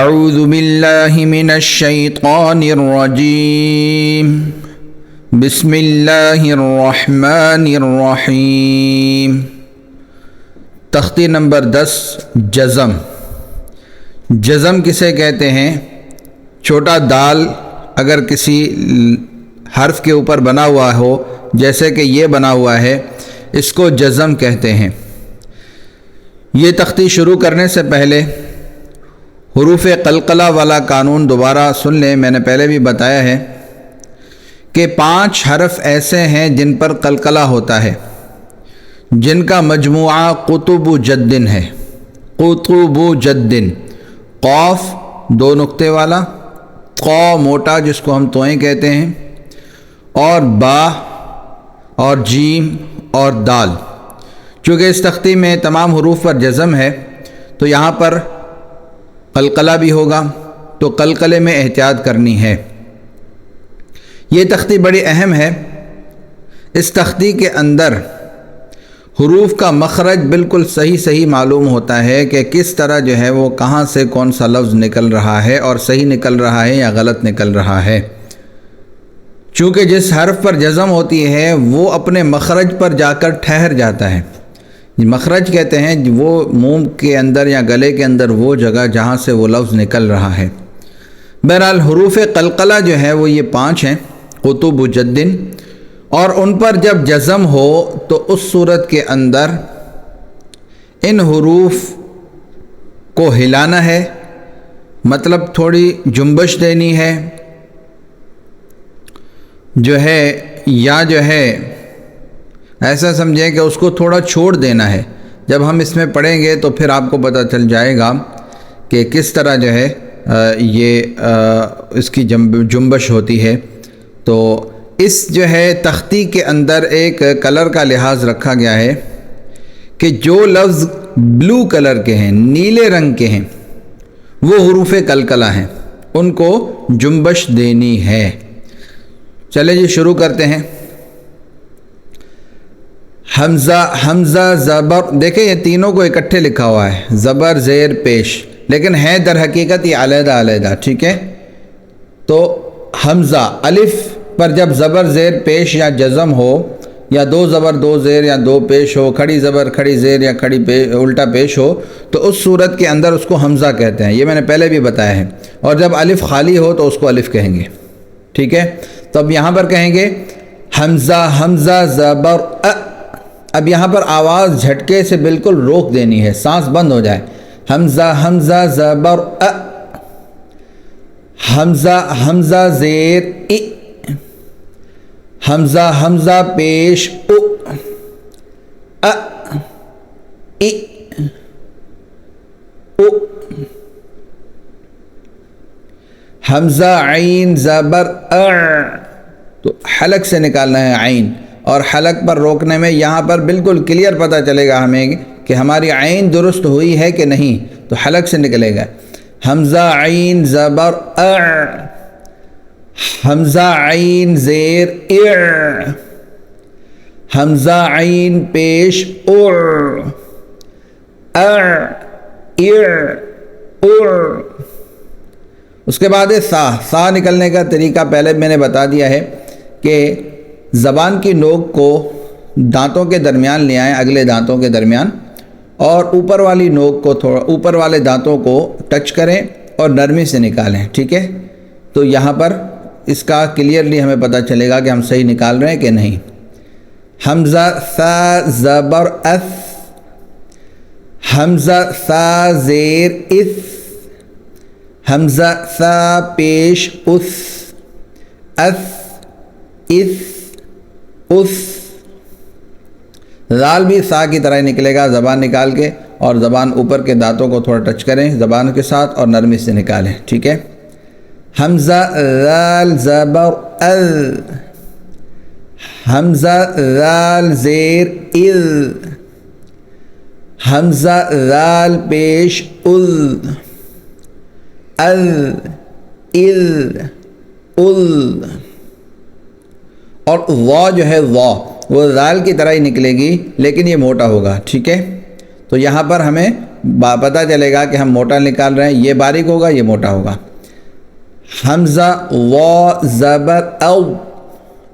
اعوذ باللہ من الشیطان الرجیم بسم اللہ الرحمن الرحیم۔ تختی نمبر 10 جزم۔ جزم کسے کہتے ہیں؟ چھوٹا دال اگر کسی حرف کے اوپر بنا ہوا ہو، جیسے کہ یہ بنا ہوا ہے، اس کو جزم کہتے ہیں۔ یہ تختی شروع کرنے سے پہلے حروف قلقلہ والا قانون دوبارہ سن لیں۔ میں نے پہلے بھی بتایا ہے کہ 5 حرف ایسے ہیں جن پر قلقلہ ہوتا ہے، جن کا مجموعہ قطب جدن ہے۔ قطب جدن، قاف 2 نقطے والا، قا موٹا جس کو ہم توئیں کہتے ہیں، اور با اور جیم اور دال۔ چونکہ اس تختی میں تمام حروف پر جزم ہے تو یہاں پر قلقلہ بھی ہوگا، تو قلقلے میں احتیاط کرنی ہے۔ یہ تختی بڑی اہم ہے۔ اس تختی کے اندر حروف کا مخرج بالکل صحیح معلوم ہوتا ہے کہ کس طرح جو ہے وہ کہاں سے کون سا لفظ نکل رہا ہے، اور صحیح نکل رہا ہے یا غلط نکل رہا ہے۔ چونکہ جس حرف پر جزم ہوتی ہے وہ اپنے مخرج پر جا کر ٹھہر جاتا ہے۔ مخرج کہتے ہیں وہ منہ کے اندر یا گلے کے اندر وہ جگہ جہاں سے وہ لفظ نکل رہا ہے۔ بہرحال حروف قلقلہ جو ہے وہ یہ 5 ہیں، قطب جدن، اور ان پر جب جزم ہو تو اس صورت کے اندر ان حروف کو ہلانا ہے، مطلب تھوڑی جنبش دینی ہے، جو ہے یا جو ہے ایسا سمجھیں کہ اس کو تھوڑا چھوڑ دینا ہے۔ جب ہم اس میں پڑھیں گے تو پھر آپ کو پتہ چل جائے گا کہ کس طرح جو ہے اس کی جنبش ہوتی ہے۔ تو اس جو ہے تختی کے اندر ایک کلر کا لحاظ رکھا گیا ہے کہ جو لفظ بلو کلر کے ہیں، نیلے رنگ کے ہیں، وہ حروف قلقلہ ہیں، ان کو جنبش دینی ہے۔ چلے جی شروع کرتے ہیں۔ حمزہ زبر، دیکھیں یہ تینوں کو اکٹھے لکھا ہوا ہے، زبر زیر پیش، لیکن ہے در حقیقت یہ علیحدہ، ٹھیک ہے؟ تو حمزہ الف پر جب زبر زیر پیش یا جزم ہو، یا 2 زبر 2 زیر یا 2 پیش ہو، کھڑی زبر کھڑی زیر یا کھڑی الٹا پیش ہو، تو اس صورت کے اندر اس کو حمزہ کہتے ہیں۔ یہ میں نے پہلے بھی بتایا ہے۔ اور جب الف خالی ہو تو اس کو الف کہیں گے، ٹھیک ہے؟ تو اب یہاں پر کہیں گے حمزہ زبر اب یہاں پر آواز جھٹکے سے بالکل روک دینی ہے، سانس بند ہو جائے۔ حمزہ زبر حمزہ زیر ای، حمزہ پیش او، ای او، حمزہ عین زبر تو حلق سے نکالنا ہے عین، اور حلق پر روکنے میں یہاں پر بالکل کلیئر پتہ چلے گا ہمیں کہ ہماری عین درست ہوئی ہے کہ نہیں، تو حلق سے نکلے گا۔ حمزہ عین زبر حمزہ عین زیر حمزہ عین پیش اس کے بعد سا نکلنے کا طریقہ پہلے میں نے بتا دیا ہے کہ زبان کی نوک کو دانتوں کے درمیان لے آئیں، اگلے دانتوں کے درمیان، اور اوپر والی نوک کو تھوڑا اوپر والے دانتوں کو ٹچ کریں اور نرمی سے نکالیں، ٹھیک ہے؟ تو یہاں پر اس کا کلیئرلی ہمیں پتہ چلے گا کہ ہم صحیح نکال رہے ہیں کہ نہیں۔ حمزہ سا زبر اس، حمزہ سا زیر اس، حمزہ سا پیش اس زال بھی سا کی طرح نکلے گا، زبان نکال کے، اور زبان اوپر کے دانتوں کو تھوڑا ٹچ کریں زبان کے ساتھ اور نرمی سے نکالیں، ٹھیک ہے؟ حمزہ زال زبر حمزہ زال زیر حمزہ زال پیش اور وا جو ہے وہ زال کی طرح ہی نکلے گی، لیکن یہ موٹا ہوگا، ٹھیک ہے؟ تو یہاں پر ہمیں پتہ چلے گا کہ ہم موٹا نکال رہے ہیں، یہ باریک ہوگا یہ موٹا ہوگا۔ حمزہ وا زبر او،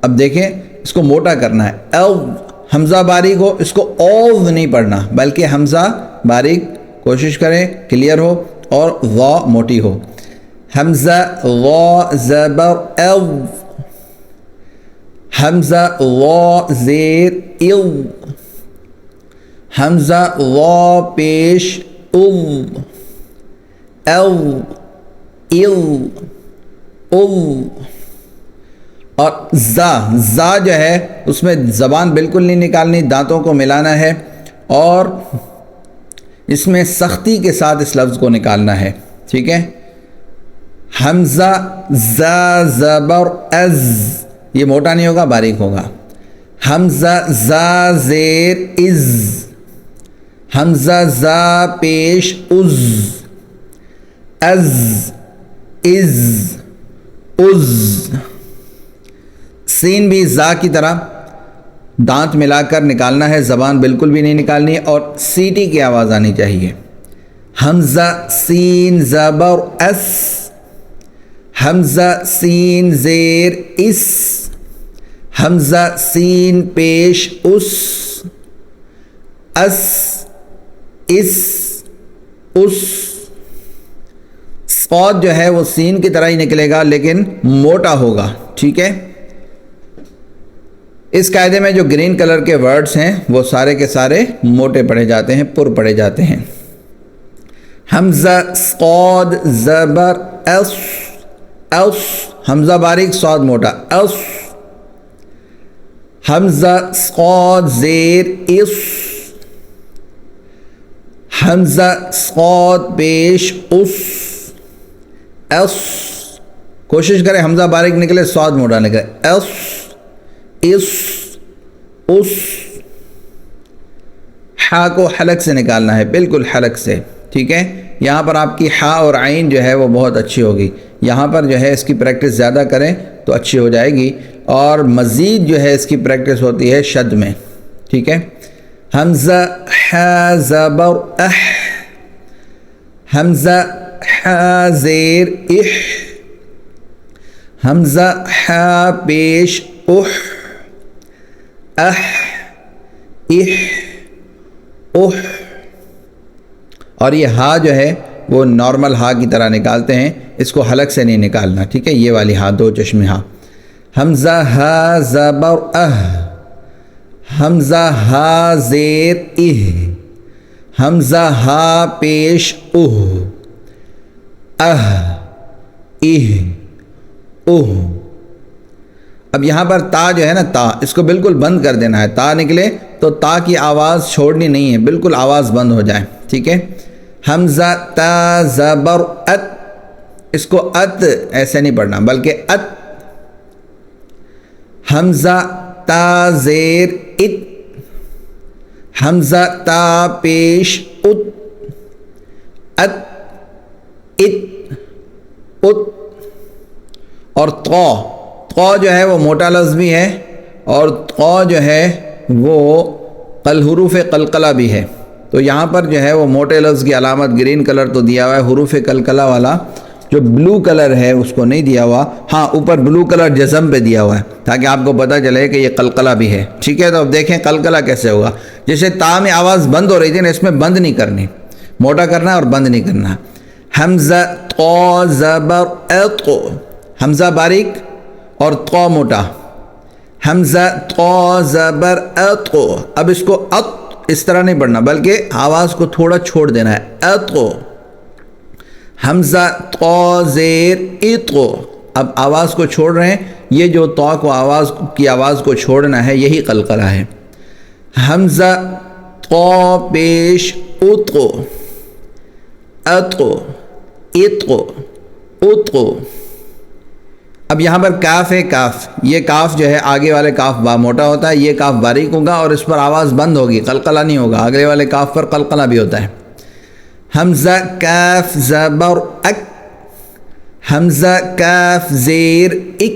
اب دیکھیں اس کو موٹا کرنا ہے، او حمزہ باریک ہو، اس کو او نہیں پڑھنا بلکہ حمزہ باریک کوشش کریں کلیئر ہو اور وا موٹی ہو۔ حمزہ وا زبر او، حمزہ وا زیر او، حمزہ وا پیش او، او او او، اور زا جو ہے اس میں زبان بالکل نہیں نکالنی، دانتوں کو ملانا ہے اور اس میں سختی کے ساتھ اس لفظ کو نکالنا ہے، ٹھیک ہے۔ حمزہ زا زبر از، یہ موٹا نہیں ہوگا باریک ہوگا۔ حمزہ زا زیر از، حمزہ زا پیش از، از از از۔ سین بھی زا کی طرح دانت ملا کر نکالنا ہے، زبان بالکل بھی نہیں نکالنی اور سیٹی کی آواز آنی چاہیے۔ حمزہ سین زبر اس، حمزہ سین زیر اس، حمزہ سین پیش اس، اس اس اس۔ صاد جو ہے وہ سین کی طرح ہی نکلے گا لیکن موٹا ہوگا، ٹھیک ہے۔ اس قاعدے میں جو گرین کلر کے ورڈز ہیں وہ سارے کے سارے موٹے پڑھے جاتے ہیں، پر پڑھے جاتے ہیں۔ حمزہ صاد زبر اس، اس حمزہ باریک صاد موٹا، اس۔ حمزہ صاد زیر اس، حمزہ صاد پیش اس، اس۔ کوشش کریں حمزہ باریک نکلے صاد موٹا نکلے، اس اس اس۔ ہا کو حلق سے نکالنا ہے، بالکل حلق سے، ٹھیک ہے۔ یہاں پر آپ کی ہا اور عین جو ہے وہ بہت اچھی ہوگی، یہاں پر جو ہے اس کی پریکٹس زیادہ کریں تو اچھی ہو جائے گی، اور مزید جو ہے اس کی پریکٹس ہوتی ہے شد میں، ٹھیک ہے۔ حمزہ ہا زبر اح، حمزہ ہا زیر اح، حمزہ ہا پیش اح، اح اح اح۔ اور یہ ہا جو ہے وہ نارمل ہا کی طرح نکالتے ہیں، اس کو حلق سے نہیں نکالنا، ٹھیک ہے۔ یہ والی ہا دو چشمے ہا۔ حمزہ ہا زبر اہ، حمزہ ہا زیر اہ، حمزہ ہا پیش اہ، اہ اہ اہ۔ اب یہاں پر تا جو ہے نا، تا اس کو بالکل بند کر دینا ہے، تا نکلے تو تا کی آواز چھوڑنی نہیں ہے، بالکل آواز بند ہو جائے، ٹھیک ہے۔ حمزہ تا زبر ات، اس کو ات ایسے نہیں پڑھنا بلکہ ات۔ حمزہ تا زیر ات، حمزہ تا پیش ات، ات ات ات۔ اور تو جو ہے وہ موٹا لفظ بھی ہے، اور تو جو ہے وہ حروف قلقلہ بھی ہے، تو یہاں پر جو ہے وہ موٹے لفظ کی علامت گرین کلر تو دیا ہوا ہے، حروف قلقلہ والا جو بلو کلر ہے اس کو نہیں دیا ہوا، ہاں اوپر بلو کلر جزم پہ دیا ہوا ہے تاکہ آپ کو پتہ چلے کہ یہ قلقلہ بھی ہے، ٹھیک ہے۔ تو اب دیکھیں قلقلہ کیسے ہوگا، جیسے تا میں آواز بند ہو رہی تھی نا، اس میں بند نہیں کرنی، موٹا کرنا ہے اور بند نہیں کرنا۔ حمزہ تو زبر ات، حمزہ باریک اور تو موٹا، حمزہ تو زبر ات۔ اب اس کو ات اس طرح نہیں پڑھنا بلکہ آواز کو تھوڑا چھوڑ دینا ہے، ات۔ حمزہ تو زیر ات، اب آواز کو چھوڑ رہے ہیں، یہ جو تو کو آواز کو چھوڑنا ہے یہی قلقلہ ہے۔ حمزہ تو پیش ات، ات ات ات۔ اب یہاں پر کاف ہے، کاف، یہ کاف جو ہے آگے والے کاف با موٹا ہوتا ہے، یہ کاف باریک ہوگا اور اس پر آواز بند ہوگی، قلقلہ نہیں ہوگا، آگے والے کاف پر قلقلہ بھی ہوتا ہے۔ حمزہ کاف زبر اک، حمزہ کاف زیر اک،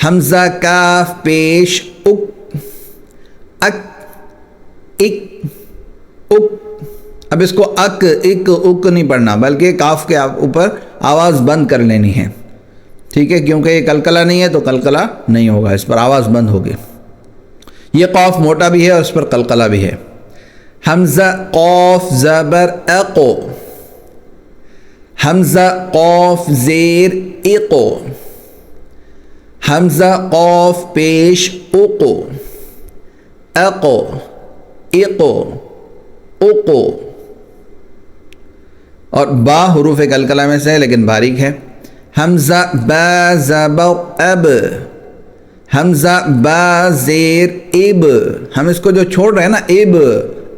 حمزہ کاف پیش اک، اک اک اک۔ اب اس کو اک اک اک نہیں پڑھنا، بلکہ کاف کے اوپر آواز بند کر لینی ہے، ٹھیک ہے، کیونکہ یہ قلقلہ نہیں ہے تو قلقلہ نہیں ہوگا، اس پر آواز بند ہوگی۔ یہ قاف موٹا بھی ہے اور اس پر قلقلہ بھی ہے۔ حمزہ قاف زبر اقو، حمزہ قاف زیر اقو، حمزہ قاف پیش اقو، اقو اقو اقو، اور با حروف قلقلہ میں سے ہے لیکن باریک ہے۔ حمزہ با زبر اب، حمزہ با زیر اب، ہم اس کو جو چھوڑ رہے ہیں نا اب،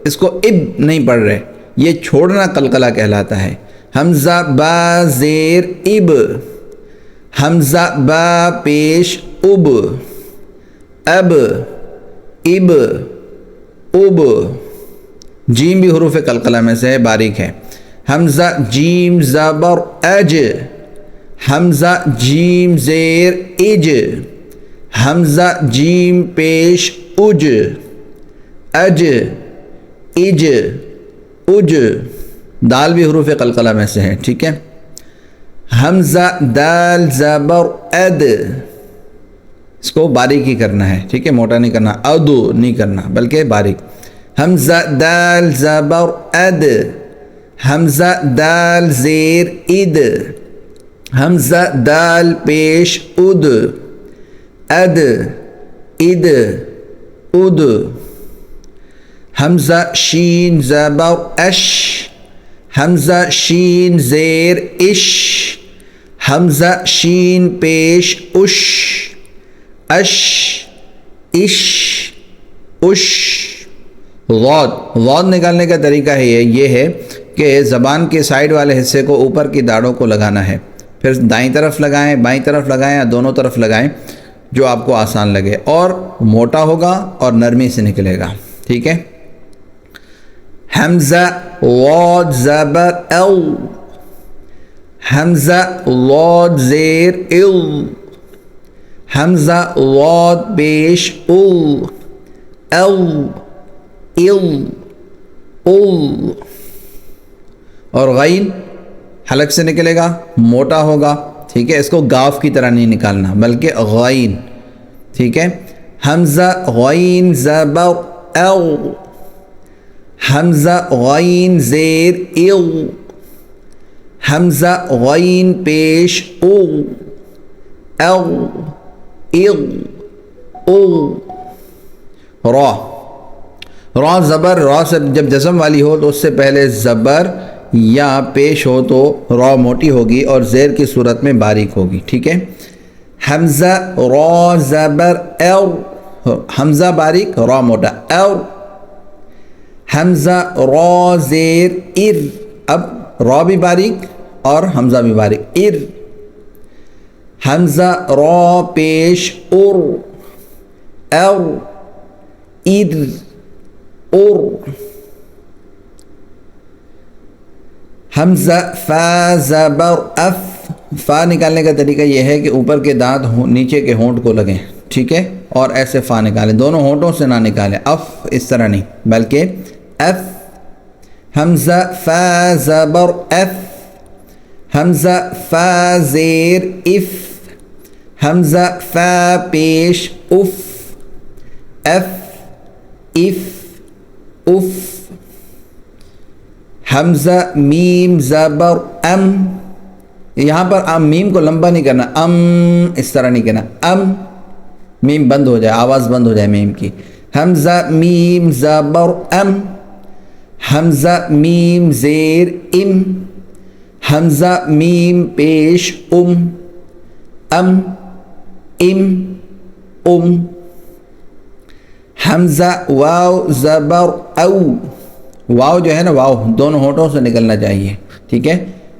اس کو اب نہیں پڑھ رہے، یہ چھوڑنا قلقلہ کہلاتا ہے۔ حمزہ با زیر اب، حمزہ با پیش اب، اب اب اب، جیم بھی حروف قلقلہ میں سے ہے، باریک ہے۔ حمزہ جیم زبر اج، حمزہ جیم زیر اج، حمزہ جیم پیش اج، اج اج اج، دال بھی حروف قلقلہ میں سے ہے، ٹھیک ہے۔ حمزہ دال زبر اد، اس کو باریک ہی کرنا ہے، ٹھیک ہے، موٹا نہیں کرنا، ادو نہیں کرنا بلکہ باریک۔ حمزہ دال زبر اد، حمزہ دال زیر اد، حمزہ دال پیش اد، اد اد اد۔ حمزہ شین زبر اش، حمزہ شین زیر اش، حمزہ شین پیش اش، اش اش اش۔ غود نکالنے کا طریقہ ہے یہ ہے کہ زبان کے سائیڈ والے حصے کو اوپر کی داڑھوں کو لگانا ہے، پھر دائیں طرف لگائیں، بائیں طرف لگائیں یا دونوں طرف لگائیں، جو آپ کو آسان لگے، اور موٹا ہوگا اور نرمی سے نکلے گا، ٹھیک ہے۔ حمزہ غاد زبر او، حمزہ غاد زیر او، حمزہ غاد پیش او، او او او، اور غین حلق سے نکلے گا، موٹا ہوگا، ٹھیک ہے، اس کو گاف کی طرح نہیں نکالنا بلکہ غین، ٹھیک ہے۔ حمزہ غین زبر او، حمزہ غین زیر او، حمزہ غین پیش او، او او او۔ را زبر، را سے جب جزم والی ہو تو اس سے پہلے زبر یا پیش ہو تو را موٹی ہوگی اور زیر کی صورت میں باریک ہوگی، ٹھیک ہے۔ حمزہ را زبر او، حمزہ باریک را موٹا، او۔ حمزہ را زیر ار، اب را بھی باریک اور حمزہ بھی باریک، ار۔ حمزہ را پیش ار، او ار ار۔ حمزہ فا زبر اف، فا نکالنے کا طریقہ یہ ہے کہ اوپر کے دانت نیچے کے ہونٹ کو لگیں، ٹھیک ہے، اور ایسے فا نکالیں، دونوں ہونٹوں سے نہ نکالیں، اف اس طرح نہیں بلکہ اف۔ حمزہ فا زبر اف، حمزہ فا زیر اف، حمزہ فا پیش اف، اف اف اف۔ حمزہ میم زبر ام، یہاں پر میم کو لمبا نہیں کرنا، اس طرح نہیں کرنا، میم بند ہو جائے، آواز بند ہو جائے میم کی۔ حمزہ میم زبر ام، حمزہ میم زیر ام، حمزہ میم پیش ام ام ام۔ حمزہ واو زبر او، واو جو ہے نا، واو دونوں ہونٹوں سے نکلنا چاہیے، ٹھیک ہے،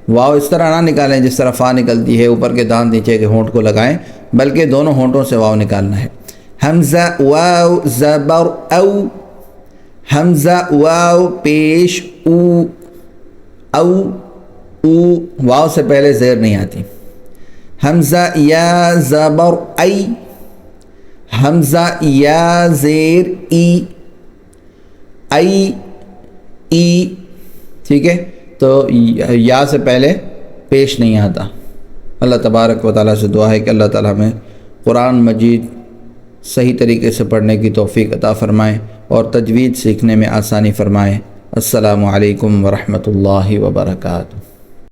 واو اس طرح نہ نکالیں جس طرح فا نکلتی ہے، اوپر کے دانت نیچے کے ہونٹ کو لگائیں، بلکہ دونوں ہونٹوں سے واو نکالنا ہے۔ حمزہ واو زبر او، حمزہ واو پیش او، او او، واو سے پہلے زیر نہیں آتی۔ حمزہ یا زبر ای، حمزہ یا زیر ای، ای ای۔ ٹھیک ہے، تو یا سے پہلے پیش نہیں آتا۔ اللہ تبارک و تعالیٰ سے دعا ہے کہ اللہ تعالیٰ ہمیں قرآن مجید صحیح طریقے سے پڑھنے کی توفیق عطا فرمائے اور تجوید سیکھنے میں آسانی فرمائے۔ السلام علیکم ورحمۃ اللہ وبرکاتہ۔